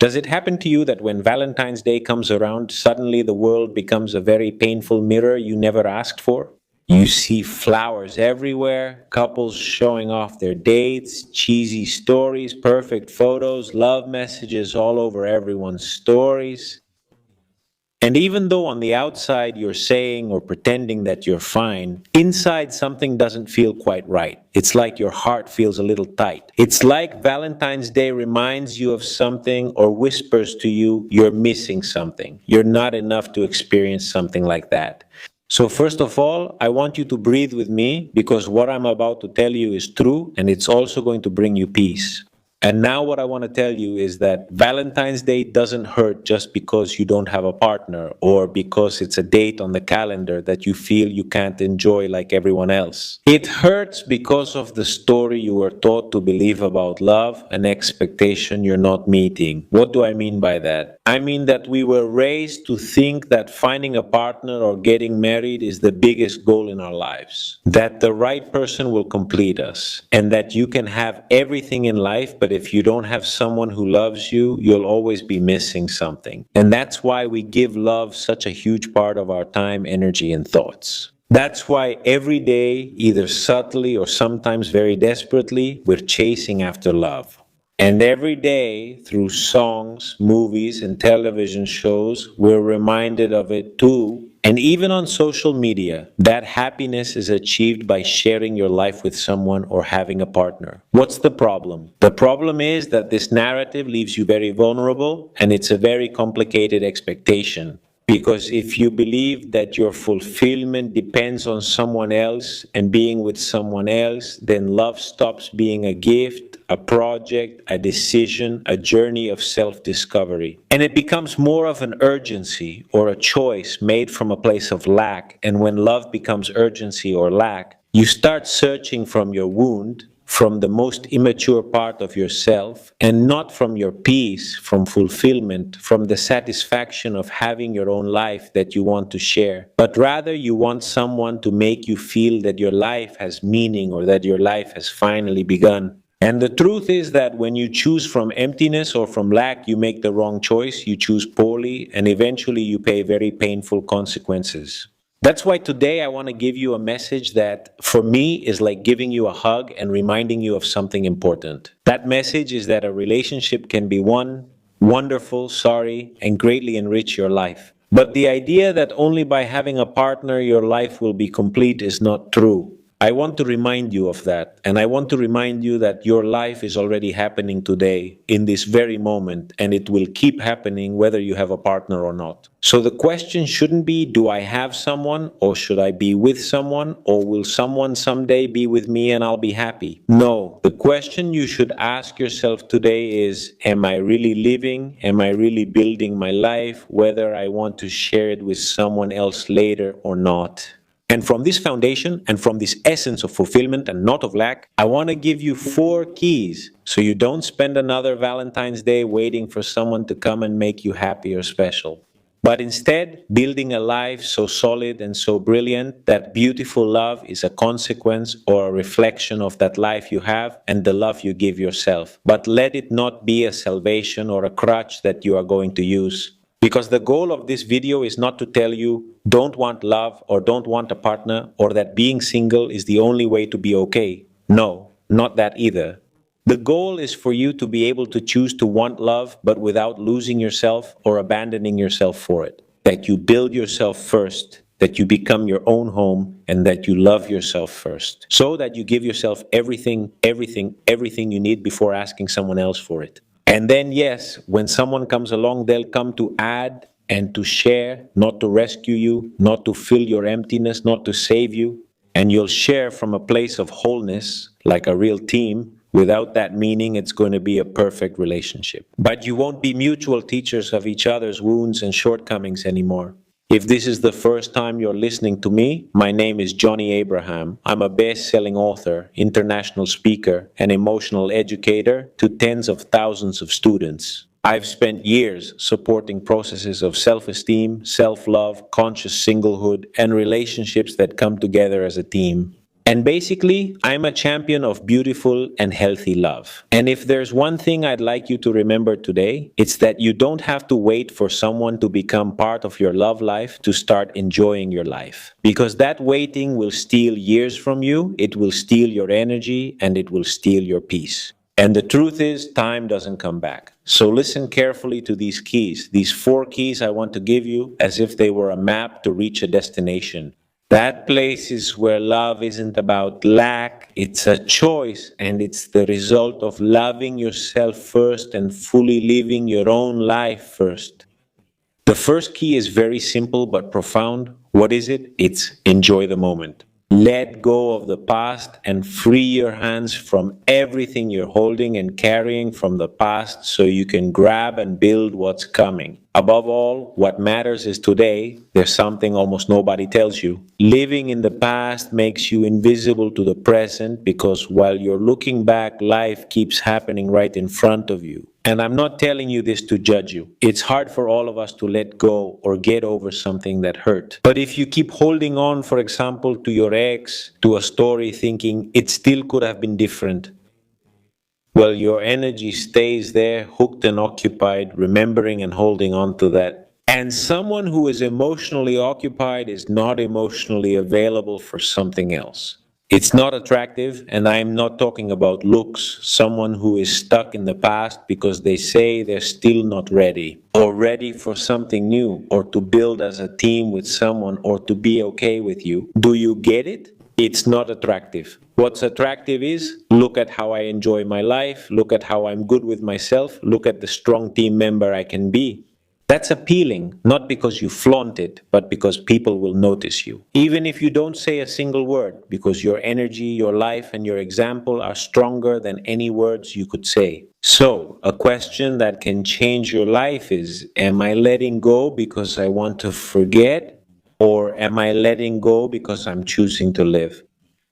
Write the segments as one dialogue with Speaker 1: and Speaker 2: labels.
Speaker 1: Does it happen to you that when Valentine's Day comes around, suddenly the world becomes a very painful mirror you never asked for? You see flowers everywhere, couples showing off their dates, cheesy stories, perfect photos, love messages all over everyone's stories. And even though on the outside you're saying or pretending that you're fine, inside something doesn't feel quite right. It's like your heart feels a little tight. It's like Valentine's Day reminds you of something or whispers to you you're missing something. You're not enough to experience something like that. So first of all, I want you to breathe with me because what I'm about to tell you is true and it's also going to bring you peace. And now what I want to tell you is that Valentine's Day doesn't hurt just because you don't have a partner or because it's a date on the calendar that you feel you can't enjoy like everyone else. It hurts because of the story you were taught to believe about love, an expectation you're not meeting. What do I mean by that? I mean that we were raised to think that finding a partner or getting married is the biggest goal in our lives. That the right person will complete us and that you can have everything in life, but if you don't have someone who loves you, you'll always be missing something. And that's why we give love such a huge part of our time, energy, and thoughts. That's why every day, either subtly or sometimes very desperately, we're chasing after love. And every day, through songs, movies, and television shows, we're reminded of it too. And even on social media, that happiness is achieved by sharing your life with someone or having a partner. What's the problem? The problem is that this narrative leaves you very vulnerable, and it's a very complicated expectation. Because if you believe that your fulfillment depends on someone else and being with someone else, then love stops being a gift, a project, a decision, a journey of self-discovery. And it becomes more of an urgency or a choice made from a place of lack. And when love becomes urgency or lack, you start searching from your wound, from the most immature part of yourself, and not from your peace, from fulfillment, from the satisfaction of having your own life that you want to share. But rather, you want someone to make you feel that your life has meaning or that your life has finally begun. And the truth is that when you choose from emptiness or from lack, you make the wrong choice, you choose poorly, and eventually you pay very painful consequences. That's why today I want to give you a message that, for me, is like giving you a hug and reminding you of something important. That message is that a relationship can be wonderful, sorry, and greatly enrich your life. But the idea that only by having a partner your life will be complete is not true. I want to remind you of that, and I want to remind you that your life is already happening today, in this very moment, and it will keep happening whether you have a partner or not. So the question shouldn't be, do I have someone, or should I be with someone, or will someone someday be with me and I'll be happy? No, the question you should ask yourself today is, am I really living? Am I really building my life, whether I want to share it with someone else later or not? And from this foundation and from this essence of fulfillment and not of lack, I want to give you 4 keys so you don't spend another Valentine's Day waiting for someone to come and make you happy or special. But instead, building a life so solid and so brilliant that beautiful love is a consequence or a reflection of that life you have and the love you give yourself. But let it not be a salvation or a crutch that you are going to use. Because the goal of this video is not to tell you don't want love or don't want a partner or that being single is the only way to be okay. No, not that either. The goal is for you to be able to choose to want love but without losing yourself or abandoning yourself for it. That you build yourself first, that you become your own home, and that you love yourself first. So that you give yourself everything you need before asking someone else for it. And then, yes, when someone comes along, they'll come to add and to share, not to rescue you, not to fill your emptiness, not to save you. And you'll share from a place of wholeness, like a real team. Without that meaning, it's going to be a perfect relationship. But you won't be mutual teachers of each other's wounds and shortcomings anymore. If this is the first time you're listening to me, my name is Johnny Abraham. I'm a best-selling author, international speaker, and emotional educator to tens of thousands of students. I've spent years supporting processes of self-esteem, self-love, conscious singlehood, and relationships that come together as a team. And basically, I'm a champion of beautiful and healthy love. And if there's one thing I'd like you to remember today, it's that you don't have to wait for someone to become part of your love life to start enjoying your life. Because that waiting will steal years from you, it will steal your energy, and it will steal your peace. And the truth is, time doesn't come back. So listen carefully to these keys, these 4 keys I want to give you as if they were a map to reach a destination. That place is where love isn't about lack, it's a choice, and it's the result of loving yourself first and fully living your own life first. The first key is very simple but profound. What is it? It's enjoy the moment. Let go of the past and free your hands from everything you're holding and carrying from the past so you can grab and build what's coming. Above all, what matters is today. There's something almost nobody tells you. Living in the past makes you invisible to the present because while you're looking back, life keeps happening right in front of you. And I'm not telling you this to judge you. It's hard for all of us to let go or get over something that hurt. But if you keep holding on, for example, to your ex, to a story thinking it still could have been different, well, your energy stays there, hooked and occupied, remembering and holding on to that. And someone who is emotionally occupied is not emotionally available for something else. It's not attractive, and I'm not talking about looks, someone who is stuck in the past because they say they're still not ready, or ready for something new, or to build as a team with someone, or to be okay with you. Do you get it? It's not attractive. What's attractive is, look at how I enjoy my life, look at how I'm good with myself, look at the strong team member I can be. That's appealing, not because you flaunt it, but because people will notice you. Even if you don't say a single word, because your energy, your life, and your example are stronger than any words you could say. So, a question that can change your life is, am I letting go because I want to forget? Or am I letting go because I'm choosing to live?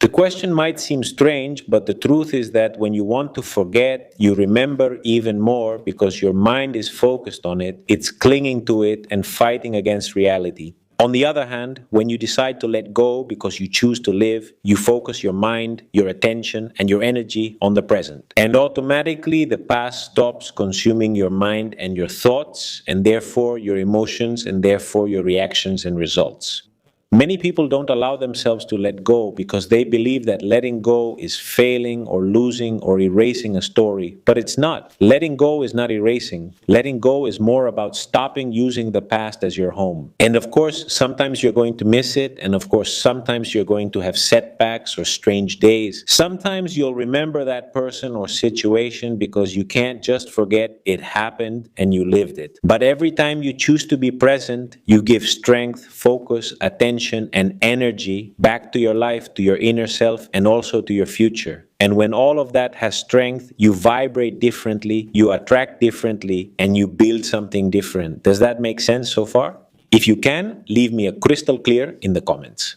Speaker 1: The question might seem strange, but the truth is that when you want to forget, you remember even more because your mind is focused on it, it's clinging to it and fighting against reality. On the other hand, when you decide to let go because you choose to live, you focus your mind, your attention, and your energy on the present. And automatically, the past stops consuming your mind and your thoughts, and therefore your emotions, and therefore your reactions and results. Many people don't allow themselves to let go because they believe that letting go is failing or losing or erasing a story. But it's not. Letting go is not erasing. Letting go is more about stopping using the past as your home. And of course, sometimes you're going to miss it. And of course, sometimes you're going to have setbacks or strange days. Sometimes you'll remember that person or situation because you can't just forget it happened and you lived it. But every time you choose to be present, you give strength, focus, attention, and energy back to your life, to your inner self, and also to your future. And when all of that has strength, you vibrate differently, you attract differently, and you build something different. Does that make sense so far? If you can, leave me a crystal clear in the comments.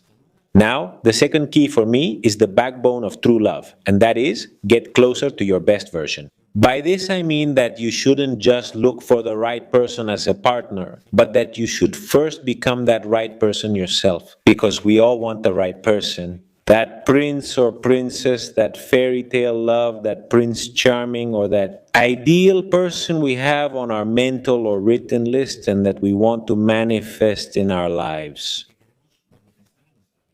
Speaker 1: Now, the second key for me is the backbone of true love, and that is get closer to your best version. By this I mean that you shouldn't just look for the right person as a partner, but that you should first become that right person yourself. Because we all want the right person. That prince or princess, that fairy tale love, that prince charming, or that ideal person we have on our mental or written list and that we want to manifest in our lives.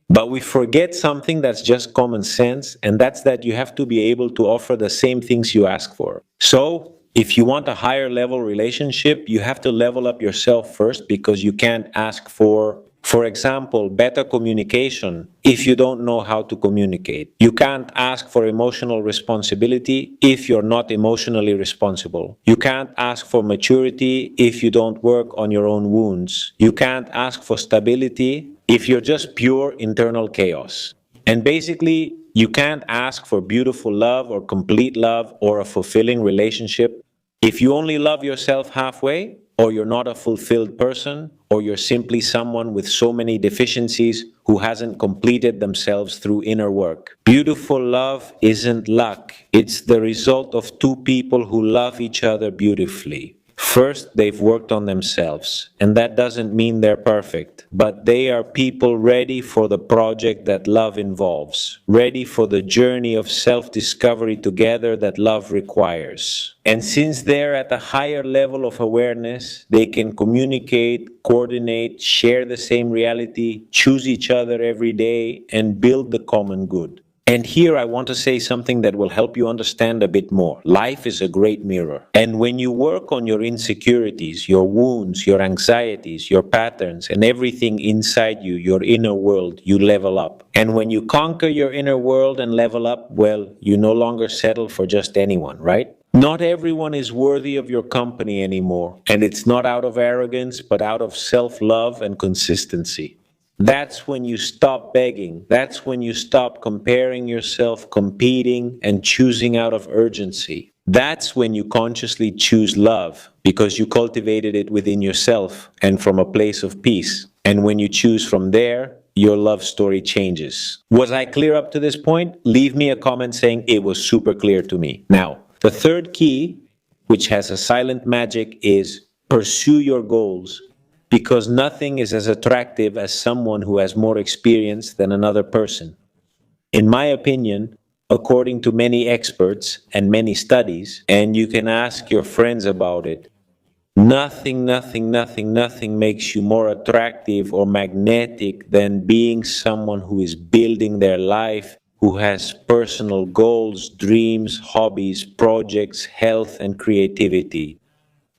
Speaker 1: But we forget something that's just common sense, and that's that you have to be able to offer the same things you ask for. So, if you want a higher level relationship, you have to level up yourself first because you can't ask for example, better communication if you don't know how to communicate. You can't ask for emotional responsibility if you're not emotionally responsible. You can't ask for maturity if you don't work on your own wounds. You can't ask for stability if you're just pure internal chaos. And basically, you can't ask for beautiful love or complete love or a fulfilling relationship if you only love yourself halfway, or you're not a fulfilled person, or you're simply someone with so many deficiencies who hasn't completed themselves through inner work. Beautiful love isn't luck. It's the result of two people who love each other beautifully. First, they've worked on themselves, and that doesn't mean they're perfect, but they are people ready for the project that love involves, ready for the journey of self-discovery together that love requires. And since they're at a higher level of awareness, they can communicate, coordinate, share the same reality, choose each other every day, and build the common good. And here I want to say something that will help you understand a bit more. Life is a great mirror. And when you work on your insecurities, your wounds, your anxieties, your patterns, and everything inside you, your inner world, you level up. And when you conquer your inner world and level up, well, you no longer settle for just anyone, right? Not everyone is worthy of your company anymore. And it's not out of arrogance, but out of self-love and consistency. That's when you stop begging. That's when you stop comparing yourself, competing, and choosing out of urgency. That's when you consciously choose love because you cultivated it within yourself and from a place of peace. And when you choose from there, your love story changes. Was I clear up to this point? Leave me a comment saying it was super clear to me. Now, the third key, which has a silent magic, is pursue your goals because nothing is as attractive as someone who has more experience than another person. In my opinion, according to many experts and many studies, and you can ask your friends about it, nothing makes you more attractive or magnetic than being someone who is building their life, who has personal goals, dreams, hobbies, projects, health, and creativity.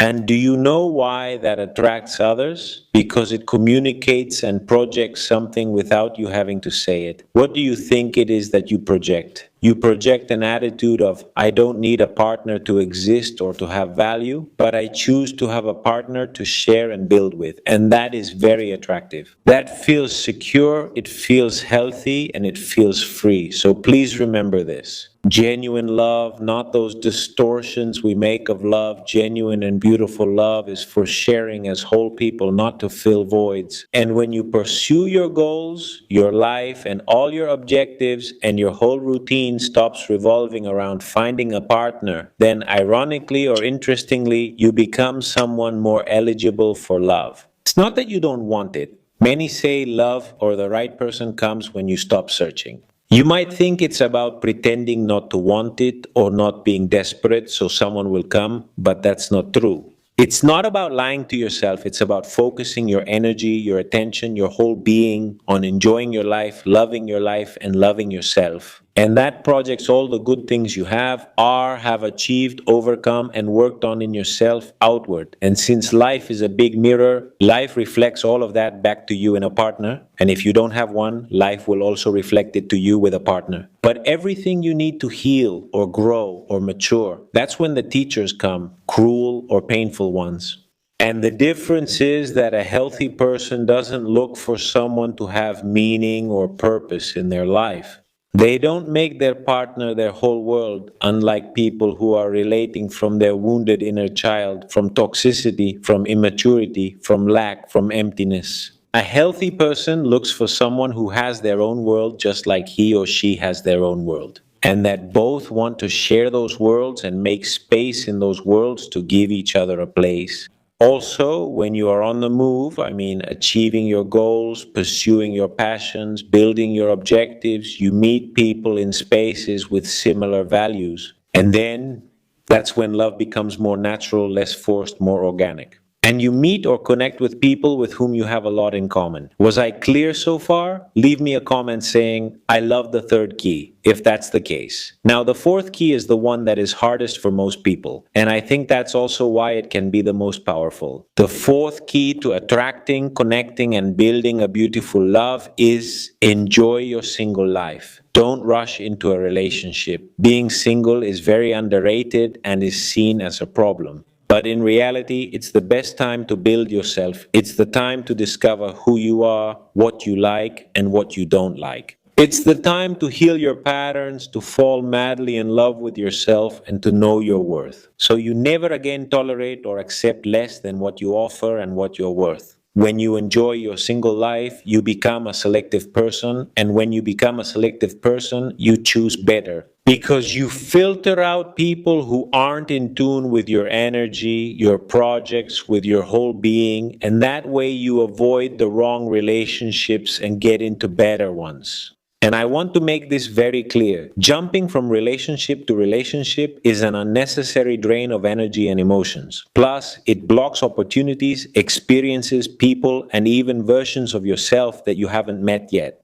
Speaker 1: And do you know why that attracts others? Because it communicates and projects something without you having to say it. What do you think it is that you project? You project an attitude of, I don't need a partner to exist or to have value, but I choose to have a partner to share and build with. And that is very attractive. That feels secure, it feels healthy, and it feels free. So please remember this. Genuine love, not those distortions we make of love. Genuine and beautiful love is for sharing as whole people, not to fill voids. And when you pursue your goals, your life, and all your objectives, and your whole routine stops revolving around finding a partner, then ironically or interestingly, you become someone more eligible for love. It's not that you don't want it. Many say love or the right person comes when you stop searching. You might think it's about pretending not to want it or not being desperate so someone will come, but that's not true. It's not about lying to yourself, it's about focusing your energy, your attention, your whole being on enjoying your life, and loving yourself. And that projects all the good things you have achieved, overcome, and worked on in yourself outward. And since life is a big mirror, life reflects all of that back to you in a partner. And if you don't have one, life will also reflect it to you with a partner. But everything you need to heal or grow or mature, that's when the teachers come, cruel or painful ones. And the difference is that a healthy person doesn't look for someone to have meaning or purpose in their life. They don't make their partner their whole world, unlike people who are relating from their wounded inner child, from toxicity, from immaturity, from lack, from emptiness. A healthy person looks for someone who has their own world just like he or she has their own world. And that both want to share those worlds and make space in those worlds to give each other a place. Also, when you are on the move, achieving your goals, pursuing your passions, building your objectives, you meet people in spaces with similar values. And then that's when love becomes more natural, less forced, more organic. And you meet or connect with people with whom you have a lot in common. Was I clear so far? Leave me a comment saying, I love the third key, if that's the case. Now, the fourth key is the one that is hardest for most people. And I think that's also why it can be the most powerful. The fourth key to attracting, connecting, and building a beautiful love is enjoy your single life. Don't rush into a relationship. Being single is very underrated and is seen as a problem. But in reality, it's the best time to build yourself. It's the time to discover who you are, what you like, and what you don't like. It's the time to heal your patterns, to fall madly in love with yourself, and to know your worth. So you never again tolerate or accept less than what you offer and what you're worth. When you enjoy your single life, you become a selective person. And when you become a selective person, you choose better. Because you filter out people who aren't in tune with your energy, your projects, with your whole being, and that way you avoid the wrong relationships and get into better ones. And I want to make this very clear. Jumping from relationship to relationship is an unnecessary drain of energy and emotions. Plus, it blocks opportunities, experiences, people, and even versions of yourself that you haven't met yet.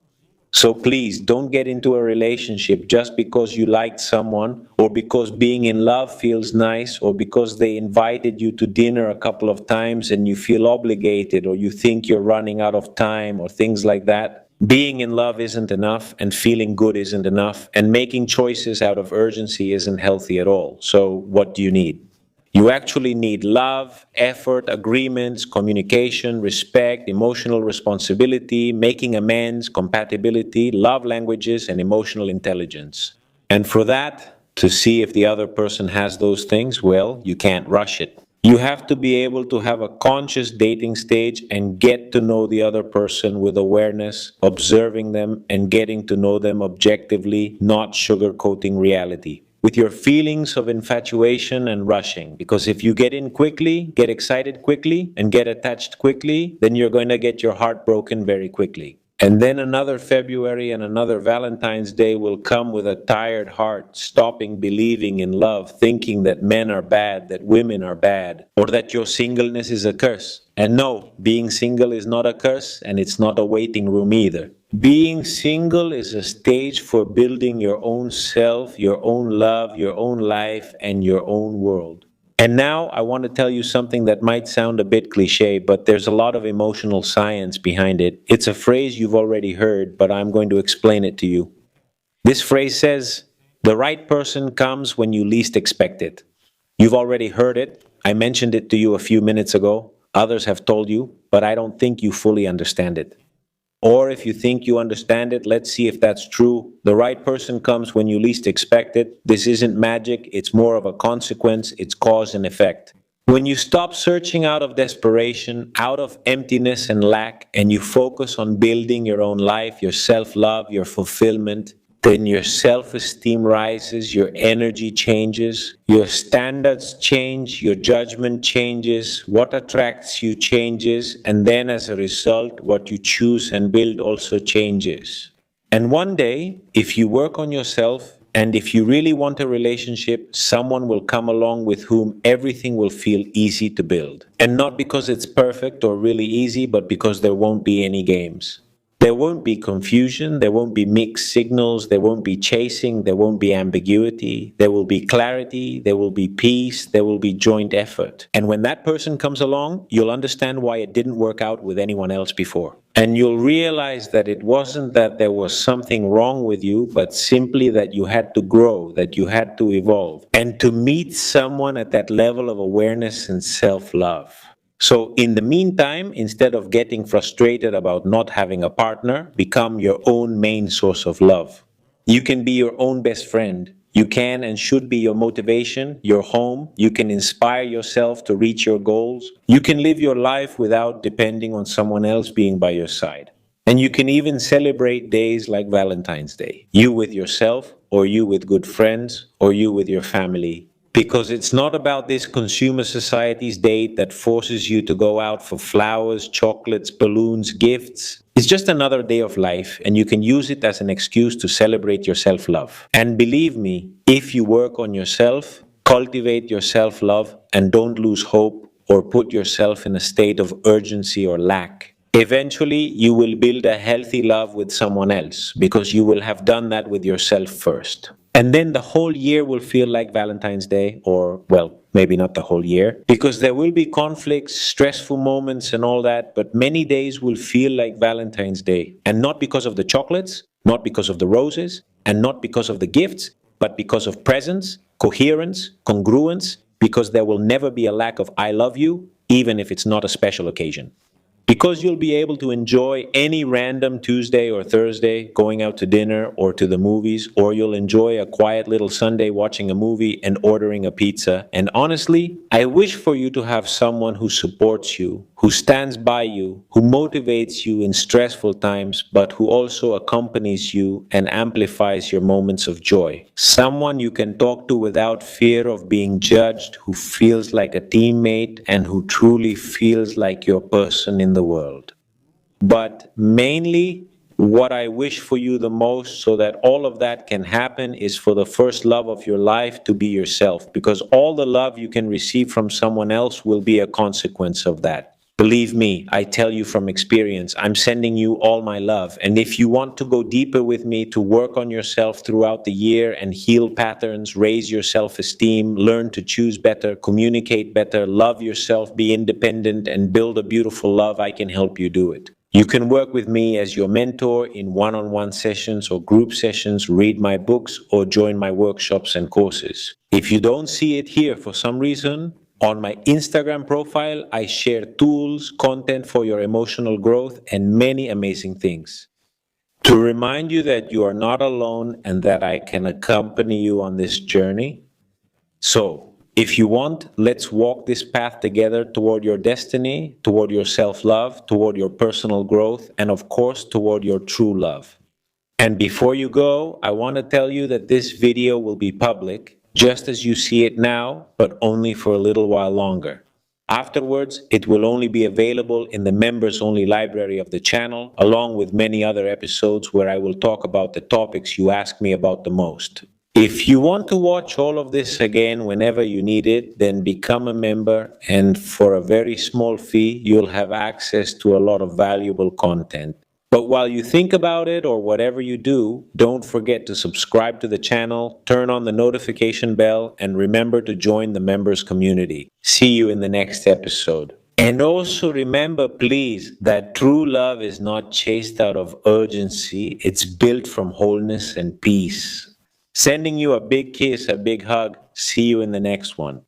Speaker 1: So please don't get into a relationship just because you liked someone, or because being in love feels nice, or because they invited you to dinner a couple of times and you feel obligated, or you think you're running out of time, or things like that. Being in love isn't enough, and feeling good isn't enough, and making choices out of urgency isn't healthy at all. So what do you need? You actually need love, effort, agreements, communication, respect, emotional responsibility, making amends, compatibility, love languages, and emotional intelligence. And for that, to see if the other person has those things, well, you can't rush it. You have to be able to have a conscious dating stage and get to know the other person with awareness, observing them and getting to know them objectively, not sugarcoating reality. With your feelings of infatuation and rushing. Because if you get in quickly, get excited quickly, and get attached quickly, then you're going to get your heart broken very quickly. And then another February and another Valentine's Day will come with a tired heart, stopping believing in love, thinking that men are bad, that women are bad, or that your singleness is a curse. And no, being single is not a curse, and it's not a waiting room either. Being single is a stage for building your own self, your own love, your own life, and your own world. And now I want to tell you something that might sound a bit cliche, but there's a lot of emotional science behind it. It's a phrase you've already heard, but I'm going to explain it to you. This phrase says, the right person comes when you least expect it. You've already heard it. I mentioned it to you a few minutes ago. Others have told you, but I don't think you fully understand it. Or if you think you understand it, let's see if that's true. The right person comes when you least expect it. This isn't magic, it's more of a consequence, it's cause and effect. When you stop searching out of desperation, out of emptiness and lack, and you focus on building your own life, your self-love, your fulfillment, then your self-esteem rises, your energy changes, your standards change, your judgment changes, what attracts you changes, and then as a result, what you choose and build also changes. And one day, if you work on yourself, and if you really want a relationship, someone will come along with whom everything will feel easy to build. And not because it's perfect or really easy, but because there won't be any games. There won't be confusion, there won't be mixed signals, there won't be chasing, there won't be ambiguity, there will be clarity, there will be peace, there will be joint effort. And when that person comes along, you'll understand why it didn't work out with anyone else before. And you'll realize that it wasn't that there was something wrong with you, but simply that you had to grow, that you had to evolve, and to meet someone at that level of awareness and self-love. So in the meantime, instead of getting frustrated about not having a partner, become your own main source of love. You can be your own best friend. You can and should be your motivation, your home. You can inspire yourself to reach your goals. You can live your life without depending on someone else being by your side. And you can even celebrate days like Valentine's Day. You with yourself, or you with good friends, or you with your family. Because it's not about this consumer society's date that forces you to go out for flowers, chocolates, balloons, gifts. It's just another day of life, and you can use it as an excuse to celebrate your self-love. And believe me, if you work on yourself, cultivate your self-love, and don't lose hope or put yourself in a state of urgency or lack, eventually you will build a healthy love with someone else, because you will have done that with yourself first. And then the whole year will feel like Valentine's Day, or, well, maybe not the whole year, because there will be conflicts, stressful moments, and all that, but many days will feel like Valentine's Day. And not because of the chocolates, not because of the roses, and not because of the gifts, but because of presence, coherence, congruence, because there will never be a lack of I love you, even if it's not a special occasion. Because you'll be able to enjoy any random Tuesday or Thursday going out to dinner or to the movies, or you'll enjoy a quiet little Sunday watching a movie and ordering a pizza. And honestly, I wish for you to have someone who supports you, who stands by you, who motivates you in stressful times, but who also accompanies you and amplifies your moments of joy. Someone you can talk to without fear of being judged, who feels like a teammate and who truly feels like your person in the world. But mainly, what I wish for you the most so that all of that can happen is for the first love of your life to be yourself, because all the love you can receive from someone else will be a consequence of that. Believe me, I tell you from experience, I'm sending you all my love. And if you want to go deeper with me to work on yourself throughout the year and heal patterns, raise your self-esteem, learn to choose better, communicate better, love yourself, be independent, and build a beautiful love, I can help you do it. You can work with me as your mentor in one-on-one sessions or group sessions, read my books, or join my workshops and courses. If you don't see it here for some reason, on my Instagram profile, I share tools, content for your emotional growth, and many amazing things. To remind you that you are not alone and that I can accompany you on this journey. So, if you want, let's walk this path together toward your destiny, toward your self-love, toward your personal growth, and of course, toward your true love. And before you go, I want to tell you that this video will be public, just as you see it now, but only for a little while longer. Afterwards, it will only be available in the members-only library of the channel, along with many other episodes where I will talk about the topics you ask me about the most. If you want to watch all of this again whenever you need it, then become a member, and for a very small fee, you'll have access to a lot of valuable content. But while you think about it or whatever you do, don't forget to subscribe to the channel, turn on the notification bell, and remember to join the members community. See you in the next episode. And also remember, please, that true love is not chased out of urgency. It's built from wholeness and peace. Sending you a big kiss, a big hug. See you in the next one.